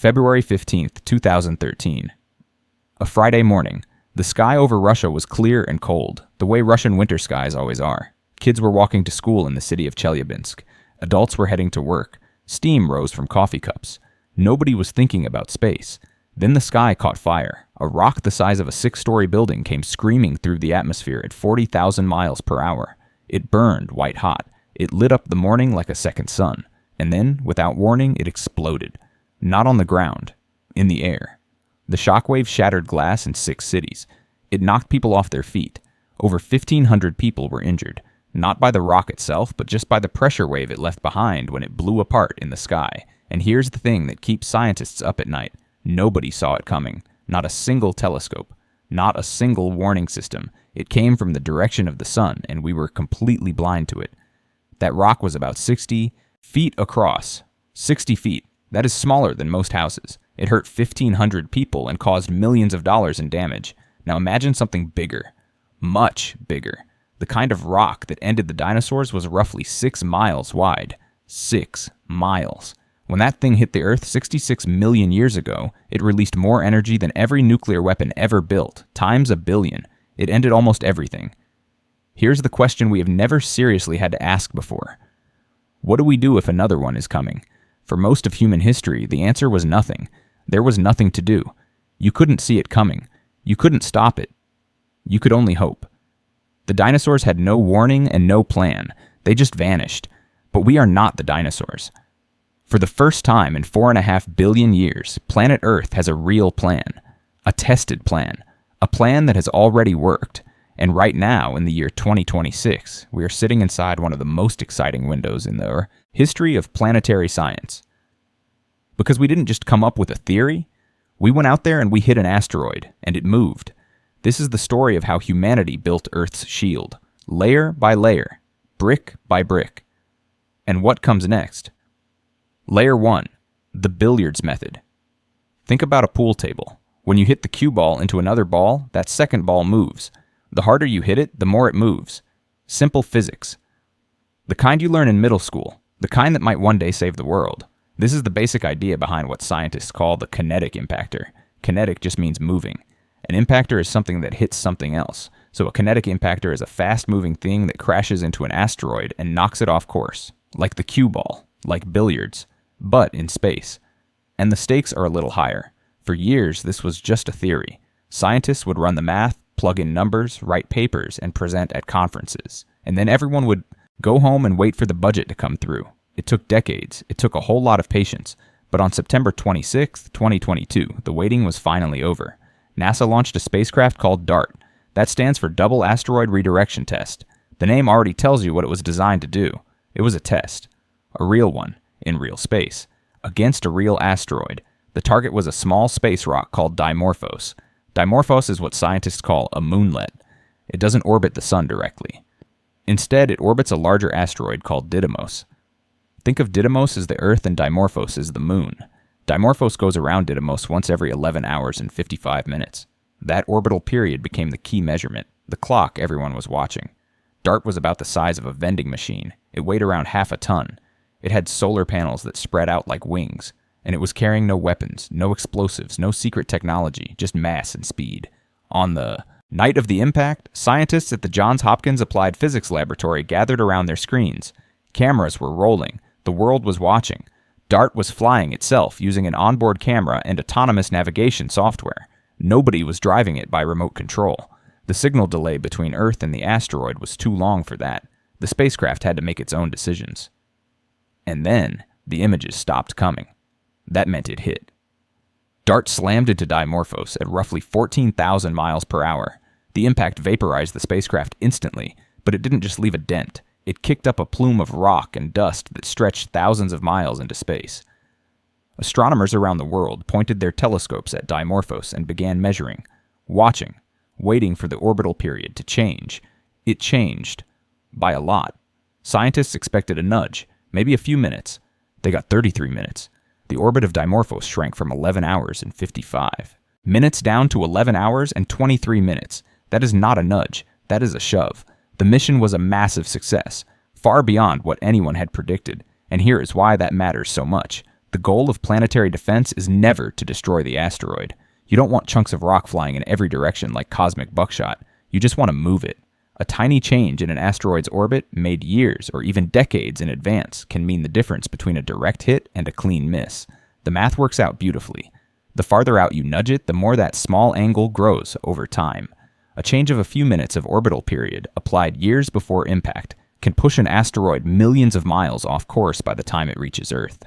February 15th, 2013. A Friday morning. The sky over Russia was clear and cold, the way Russian winter skies always are. Kids were walking to school in the city of Chelyabinsk. Adults were heading to work. Steam rose from coffee cups. Nobody was thinking about space. Then the sky caught fire. A rock the size of a 6-story building came screaming through the atmosphere at 40,000 miles per hour. It burned white hot. It lit up the morning like a second sun. And then, without warning, it exploded. Not on the ground, in the air. The shockwave shattered glass in 6 cities. It knocked people off their feet. Over 1,500 people were injured, not by the rock itself, but just by the pressure wave it left behind when it blew apart in the sky. And here's the thing that keeps scientists up at night. Nobody saw it coming. Not a single telescope. Not a single warning system. It came from the direction of the sun, and we were completely blind to it. That rock was about 60 feet across. 60 feet. That is smaller than most houses. It hurt 1,500 people and caused millions of dollars in damage. Now imagine something bigger. Much bigger. The kind of rock that ended the dinosaurs was roughly 6 miles wide. 6 miles. When that thing hit the Earth 66 million years ago, it released more energy than every nuclear weapon ever built, times a billion. It ended almost everything. Here's the question we have never seriously had to ask before. What do we do if another one is coming? For most of human history, the answer was nothing. There was nothing to do. You couldn't see it coming. You couldn't stop it. You could only hope. The dinosaurs had no warning and no plan. They just vanished. But we are not the dinosaurs. For the first time in 4.5 billion years, planet Earth has a real plan. A tested plan. A plan that has already worked. And right now, in the year 2026, we are sitting inside one of the most exciting windows in the history of planetary science. Because we didn't just come up with a theory, we went out there and we hit an asteroid, and it moved. This is the story of how humanity built Earth's shield, layer by layer, brick by brick. And what comes next? Layer 1, the billiards method. Think about a pool table. When you hit the cue ball into another ball, that second ball moves. The harder you hit it, the more it moves. Simple physics. The kind you learn in middle school, the kind that might one day save the world. This is the basic idea behind what scientists call the kinetic impactor. Kinetic just means moving. An impactor is something that hits something else. So a kinetic impactor is a fast-moving thing that crashes into an asteroid and knocks it off course. Like the cue ball, like billiards, but in space. And the stakes are a little higher. For years, this was just a theory. Scientists would run the math, plug in numbers, write papers, and present at conferences. And then everyone would go home and wait for the budget to come through. It took decades. It took a whole lot of patience. But on September 26, 2022, the waiting was finally over. NASA launched a spacecraft called DART. That stands for Double Asteroid Redirection Test. The name already tells you what it was designed to do. It was a test. A real one, in real space. Against a real asteroid. The target was a small space rock called Dimorphos. Dimorphos is what scientists call a moonlet. It doesn't orbit the sun directly. Instead, it orbits a larger asteroid called Didymos. Think of Didymos as the Earth and Dimorphos as the moon. Dimorphos goes around Didymos once every 11 hours and 55 minutes. That orbital period became the key measurement, the clock everyone was watching. DART was about the size of a vending machine. It weighed around half a ton. It had solar panels that spread out like wings. And it was carrying no weapons, no explosives, no secret technology, just mass and speed. On the night of the impact, scientists at the Johns Hopkins Applied Physics Laboratory gathered around their screens. Cameras were rolling. The world was watching. DART was flying itself using an onboard camera and autonomous navigation software. Nobody was driving it by remote control. The signal delay between Earth and the asteroid was too long for that. The spacecraft had to make its own decisions. And then, the images stopped coming. That meant it hit. DART slammed into Dimorphos at roughly 14,000 miles per hour. The impact vaporized the spacecraft instantly, but it didn't just leave a dent. It kicked up a plume of rock and dust that stretched thousands of miles into space. Astronomers around the world pointed their telescopes at Dimorphos and began measuring, watching, waiting for the orbital period to change. It changed. By a lot. Scientists expected a nudge, maybe a few minutes. They got 33 minutes. The orbit of Dimorphos shrank from 11 hours and 55 minutes down to 11 hours and 23 minutes. That is not a nudge. That is a shove. The mission was a massive success, far beyond what anyone had predicted. And here is why that matters so much. The goal of planetary defense is never to destroy the asteroid. You don't want chunks of rock flying in every direction like cosmic buckshot. You just want to move it. A tiny change in an asteroid's orbit, made years or even decades in advance, can mean the difference between a direct hit and a clean miss. The math works out beautifully. The farther out you nudge it, the more that small angle grows over time. A change of a few minutes of orbital period, applied years before impact, can push an asteroid millions of miles off course by the time it reaches Earth.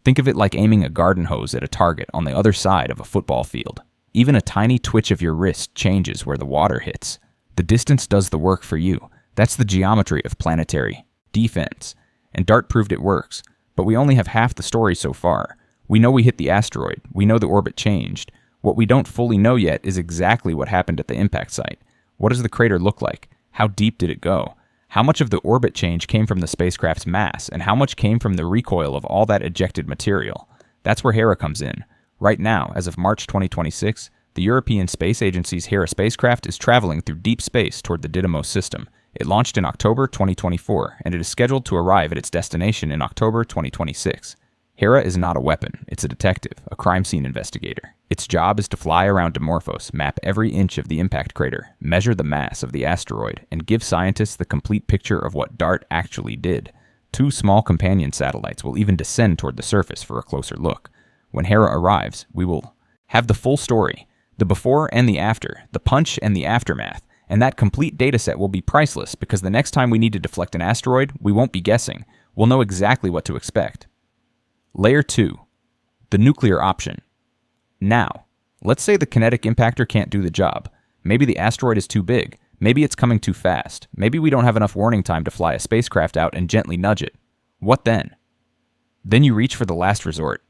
Think of it like aiming a garden hose at a target on the other side of a football field. Even a tiny twitch of your wrist changes where the water hits. The distance does the work for you. That's the geometry of planetary defense. And DART proved it works, but we only have half the story so far. We know we hit the asteroid. We know the orbit changed. What we don't fully know yet is exactly what happened at the impact site. What does the crater look like? How deep did it go? How much of the orbit change came from the spacecraft's mass, and how much came from the recoil of all that ejected material? That's where Hera comes in. Right now, as of March 2026, the European Space Agency's Hera spacecraft is traveling through deep space toward the Didymos system. It launched in October 2024, and it is scheduled to arrive at its destination in October 2026. Hera is not a weapon, it's a detective, a crime scene investigator. Its job is to fly around Dimorphos, map every inch of the impact crater, measure the mass of the asteroid, and give scientists the complete picture of what DART actually did. 2 small companion satellites will even descend toward the surface for a closer look. When Hera arrives, we will have the full story, the before and the after, the punch and the aftermath, and that complete dataset will be priceless because the next time we need to deflect an asteroid, we won't be guessing. We'll know exactly what to expect. Layer 2. The nuclear option. Now, let's say the kinetic impactor can't do the job. Maybe the asteroid is too big. Maybe it's coming too fast. Maybe we don't have enough warning time to fly a spacecraft out and gently nudge it. What then? Then you reach for the last resort.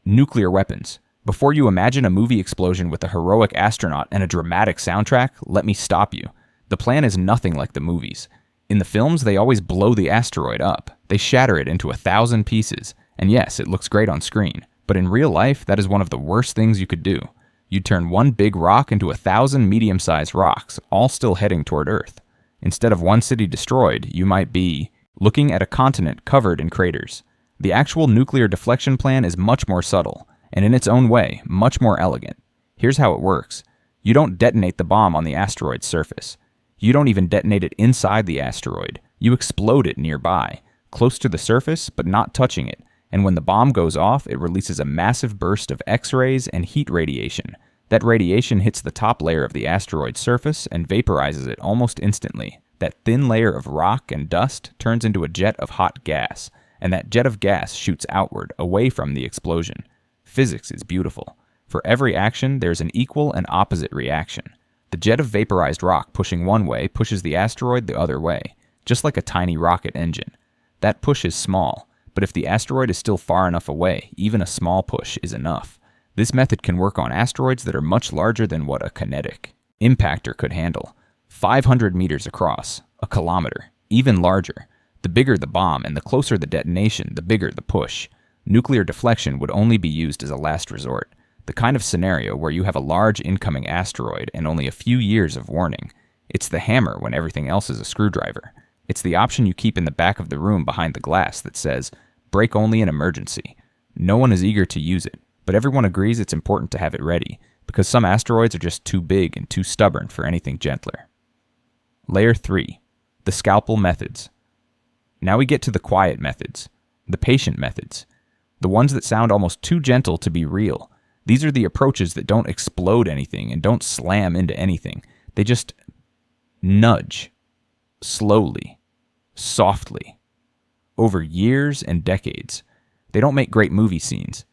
Nuclear weapons. Before you imagine a movie explosion with a heroic astronaut and a dramatic soundtrack, let me stop you. The plan is nothing like the movies. In the films, they always blow the asteroid up. They shatter it into 1,000 pieces. And yes, it looks great on screen, but in real life, that is one of the worst things you could do. You'd turn one big rock into 1,000 medium-sized rocks, all still heading toward Earth. Instead of one city destroyed, you might be looking at a continent covered in craters. The actual nuclear deflection plan is much more subtle, and in its own way, much more elegant. Here's how it works. You don't detonate the bomb on the asteroid's surface. You don't even detonate it inside the asteroid. You explode it nearby, close to the surface, but not touching it. And when the bomb goes off, it releases a massive burst of X-rays and heat radiation. That radiation hits the top layer of the asteroid's surface and vaporizes it almost instantly. That thin layer of rock and dust turns into a jet of hot gas, and that jet of gas shoots outward, away from the explosion. Physics is beautiful. For every action, there's an equal and opposite reaction. The jet of vaporized rock pushing one way pushes the asteroid the other way, just like a tiny rocket engine. That push is small. But if the asteroid is still far enough away, even a small push is enough. This method can work on asteroids that are much larger than what a kinetic impactor could handle. 500 meters across, a kilometer, even larger. The bigger the bomb and the closer the detonation, the bigger the push. Nuclear deflection would only be used as a last resort, the kind of scenario where you have a large incoming asteroid and only a few years of warning. It's the hammer when everything else is a screwdriver. It's the option you keep in the back of the room behind the glass that says, "Break only in emergency." No one is eager to use it, but everyone agrees it's important to have it ready, because some asteroids are just too big and too stubborn for anything gentler. Layer 3. The Scalpel methods. Now we get to the quiet methods, the patient methods, the ones that sound almost too gentle to be real. These are the approaches that don't explode anything and don't slam into anything. They just nudge, slowly, softly, over years and decades. They don't make great movie scenes,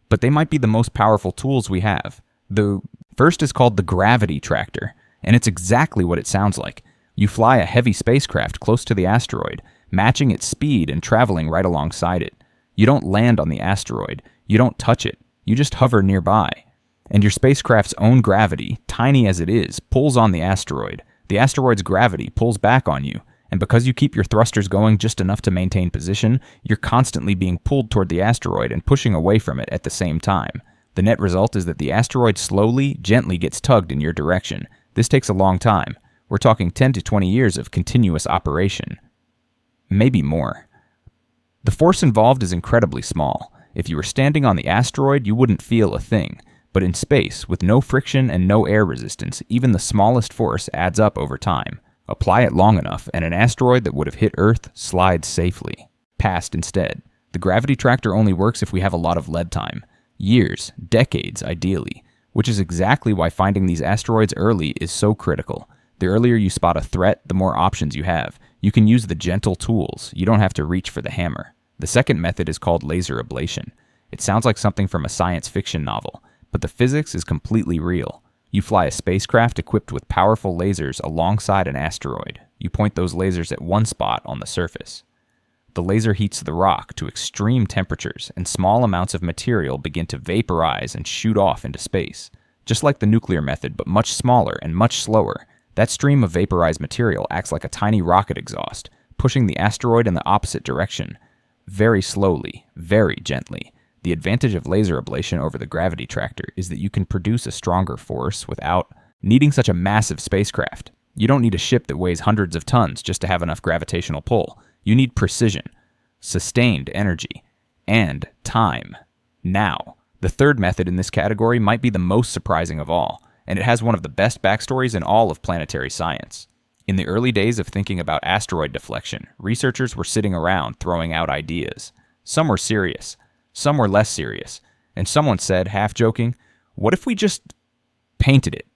but they might be the most powerful tools we have. The first is called the gravity tractor, and it's exactly what it sounds like. You fly a heavy spacecraft close to the asteroid, matching its speed and traveling right alongside it. You don't land on the asteroid, you don't touch it, you just hover nearby. And your spacecraft's own gravity, tiny as it is, pulls on the asteroid. The asteroid's gravity pulls back on you, and because you keep your thrusters going just enough to maintain position, you're constantly being pulled toward the asteroid and pushing away from it at the same time. The net result is that the asteroid slowly, gently gets tugged in your direction. This takes a long time. We're talking 10 to 20 years of continuous operation. Maybe more. The force involved is incredibly small. If you were standing on the asteroid, you wouldn't feel a thing. But in space, with no friction and no air resistance, even the smallest force adds up over time. Apply it long enough, and an asteroid that would have hit Earth slides safely. Past instead. The gravity tractor only works if we have a lot of lead time. Years, decades ideally. Which is exactly why finding these asteroids early is so critical. The earlier you spot a threat, the more options you have. You can use the gentle tools. You don't have to reach for the hammer. The second method is called laser ablation. It sounds like something from a science fiction novel, but the physics is completely real. You fly a spacecraft equipped with powerful lasers alongside an asteroid. You point those lasers at one spot on the surface. The laser heats the rock to extreme temperatures, and small amounts of material begin to vaporize and shoot off into space. Just like the nuclear method, but much smaller and much slower. That stream of vaporized material acts like a tiny rocket exhaust, pushing the asteroid in the opposite direction. Very slowly, very gently. The advantage of laser ablation over the gravity tractor is that you can produce a stronger force without needing such a massive spacecraft. You don't need a ship that weighs hundreds of tons just to have enough gravitational pull. You need precision, sustained energy, and time. Now, the third method in this category might be the most surprising of all, and it has one of the best backstories in all of planetary science. In the early days of thinking about asteroid deflection, researchers were sitting around throwing out ideas. Some were serious, some were less serious, and someone said, half joking, "What if we just painted it?"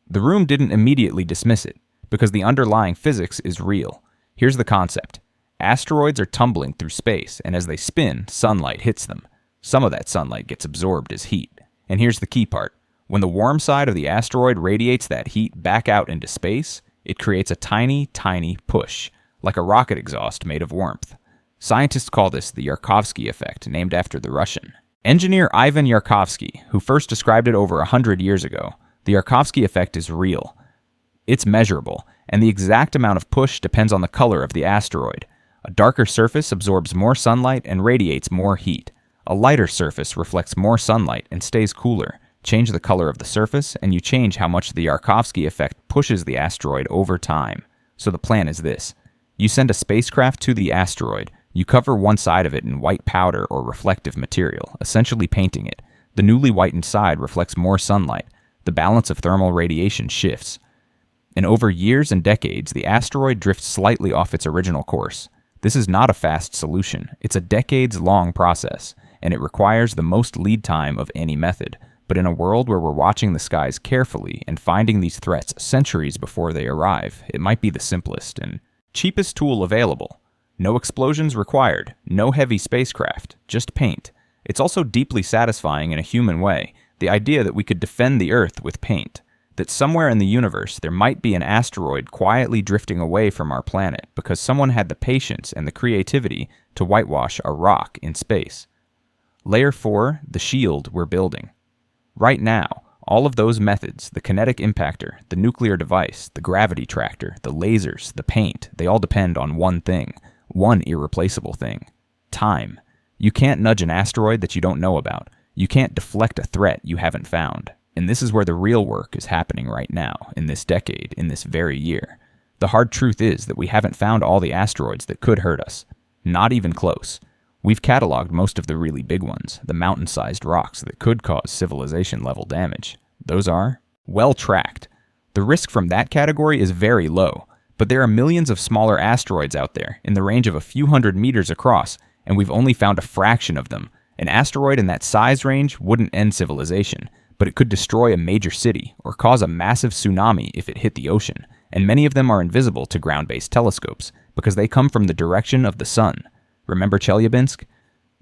The room didn't immediately dismiss it, because the underlying physics is real. Here's the concept. Asteroids are tumbling through space, and as they spin, sunlight hits them. Some of that sunlight gets absorbed as heat. And here's the key part. When the warm side of the asteroid radiates that heat back out into space, it creates a tiny, tiny push, like a rocket exhaust made of warmth. Scientists call this the Yarkovsky effect, named after the Russian engineer Ivan Yarkovsky, who first described it over 100 years ago. The Yarkovsky effect is real. It's measurable, and the exact amount of push depends on the color of the asteroid. A darker surface absorbs more sunlight and radiates more heat. A lighter surface reflects more sunlight and stays cooler. Change the color of the surface, and you change how much the Yarkovsky effect pushes the asteroid over time. So the plan is this. You send a spacecraft to the asteroid. You cover one side of it in white powder or reflective material, essentially painting it. The newly whitened side reflects more sunlight. The balance of thermal radiation shifts. And over years and decades, the asteroid drifts slightly off its original course. This is not a fast solution. It's a decades-long process, and it requires the most lead time of any method. But in a world where we're watching the skies carefully and finding these threats centuries before they arrive, it might be the simplest and cheapest tool available. No explosions required, no heavy spacecraft, just paint. It's also deeply satisfying in a human way, the idea that we could defend the Earth with paint. That somewhere in the universe there might be an asteroid quietly drifting away from our planet because someone had the patience and the creativity to whitewash a rock in space. Layer 4, the shield we're building. Right now, all of those methods, the kinetic impactor, the nuclear device, the gravity tractor, the lasers, the paint, they all depend on one thing, one irreplaceable thing: time. You can't nudge an asteroid that you don't know about. You can't deflect a threat you haven't found. And this is where the real work is happening right now, in this decade, in this very year. The hard truth is that we haven't found all the asteroids that could hurt us. Not even close. We've cataloged most of the really big ones, the mountain-sized rocks that could cause civilization-level damage. Those are well tracked. The risk from that category is very low, but there are millions of smaller asteroids out there, in the range of a few hundred meters across, and we've only found a fraction of them. An asteroid in that size range wouldn't end civilization, but it could destroy a major city or cause a massive tsunami if it hit the ocean, and many of them are invisible to ground-based telescopes because they come from the direction of the sun. Remember Chelyabinsk?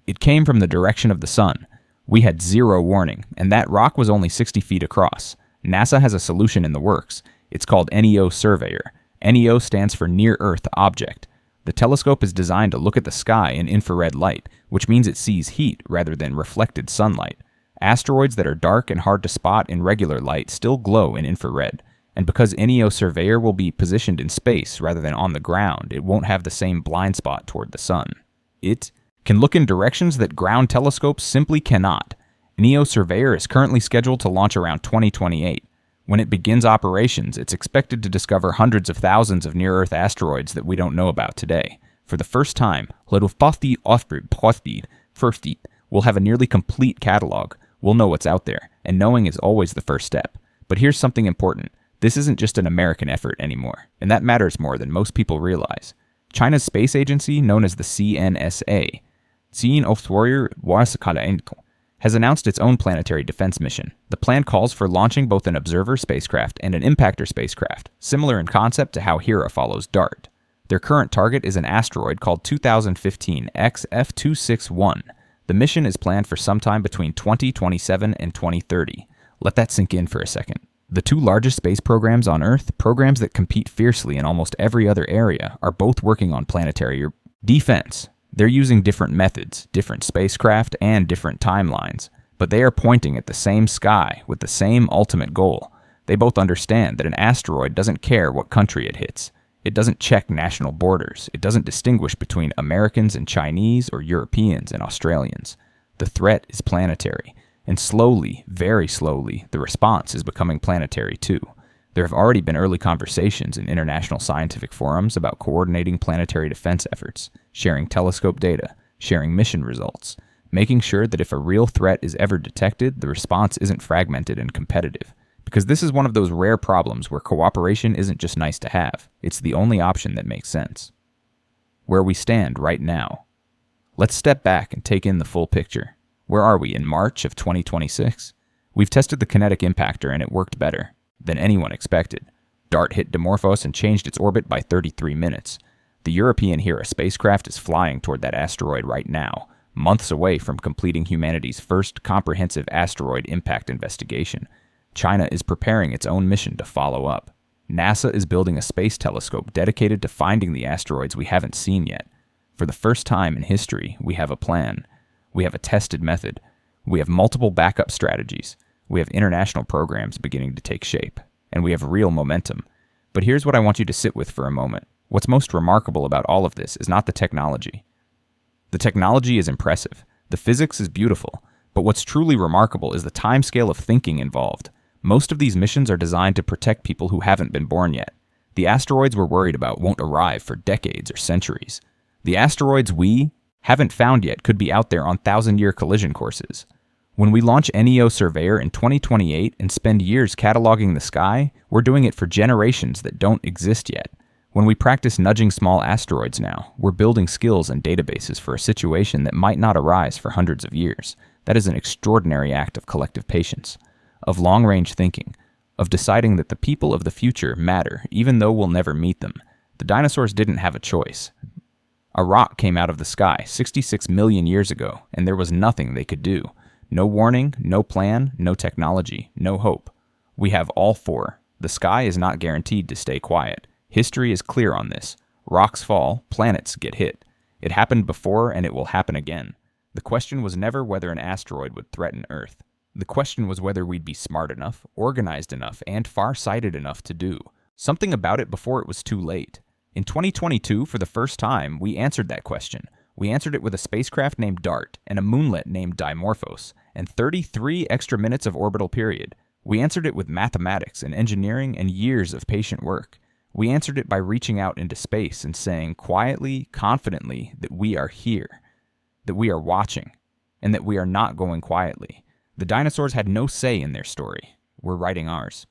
It came from the direction of the sun. We had zero warning, and that rock was only 60 feet across. NASA has a solution in the works. It's called NEO Surveyor. NEO stands for Near Earth Object. The telescope is designed to look at the sky in infrared light, which means it sees heat rather than reflected sunlight. Asteroids that are dark and hard to spot in regular light still glow in infrared, and because NEO Surveyor will be positioned in space rather than on the ground, it won't have the same blind spot toward the sun. It can look in directions that ground telescopes simply cannot. NEO Surveyor is currently scheduled to launch around 2028. When it begins operations, it's expected to discover hundreds of thousands of near-Earth asteroids that we don't know about today. For the first time, We'll have a nearly complete catalog. We'll know what's out there, and knowing is always the first step. But here's something important. This isn't just an American effort anymore, and that matters more than most people realize. China's space agency, known as the CNSA, has announced its own planetary defense mission. The plan calls for launching both an observer spacecraft and an impactor spacecraft, similar in concept to how Hera follows DART. Their current target is an asteroid called 2015 XF261. The mission is planned for sometime between 2027 and 2030. Let that sink in for a second. The two largest space programs on Earth, programs that compete fiercely in almost every other area, are both working on planetary defense. They're using different methods, different spacecraft, and different timelines, but they are pointing at the same sky with the same ultimate goal. They both understand that an asteroid doesn't care what country it hits. It doesn't check national borders. It doesn't distinguish between Americans and Chinese or Europeans and Australians. The threat is planetary. And slowly, very slowly, the response is becoming planetary too. There have already been early conversations in international scientific forums about coordinating planetary defense efforts, sharing telescope data, sharing mission results, making sure that if a real threat is ever detected, the response isn't fragmented and competitive. Because this is one of those rare problems where cooperation isn't just nice to have, it's the only option that makes sense. Where we stand right now. Let's step back and take in the full picture. Where are we in March of 2026? We've tested the kinetic impactor and it worked better than anyone expected. DART hit Dimorphos and changed its orbit by 33 minutes. The European Hera spacecraft is flying toward that asteroid right now, months away from completing humanity's first comprehensive asteroid impact investigation. China is preparing its own mission to follow up. NASA is building a space telescope dedicated to finding the asteroids we haven't seen yet. For the first time in history, we have a plan. We have a tested method. We have multiple backup strategies. We have international programs beginning to take shape. And we have real momentum. But here's what I want you to sit with for a moment. What's most remarkable about all of this is not the technology. The technology is impressive. The physics is beautiful. But what's truly remarkable is the timescale of thinking involved. Most of these missions are designed to protect people who haven't been born yet. The asteroids we're worried about won't arrive for decades or centuries. The asteroids we haven't found yet could be out there on 1,000-year collision courses. When we launch NEO Surveyor in 2028 and spend years cataloging the sky, we're doing it for generations that don't exist yet. When we practice nudging small asteroids now, we're building skills and databases for a situation that might not arise for hundreds of years. That is an extraordinary act of collective patience, of long-range thinking, of deciding that the people of the future matter even though we'll never meet them. The dinosaurs didn't have a choice. A rock came out of the sky 66 million years ago, and there was nothing they could do. No warning, no plan, no technology, no hope. We have all four. The sky is not guaranteed to stay quiet. History is clear on this. Rocks fall, planets get hit. It happened before, and it will happen again. The question was never whether an asteroid would threaten Earth. The question was whether we'd be smart enough, organized enough, and far-sighted enough to do something about it before it was too late. In 2022, for the first time, we answered that question. We answered it with a spacecraft named DART and a moonlet named Dimorphos, and 33 extra minutes of orbital period. We answered it with mathematics and engineering and years of patient work. We answered it by reaching out into space and saying quietly, confidently, that we are here, that we are watching, and that we are not going quietly. The dinosaurs had no say in their story. We're writing ours.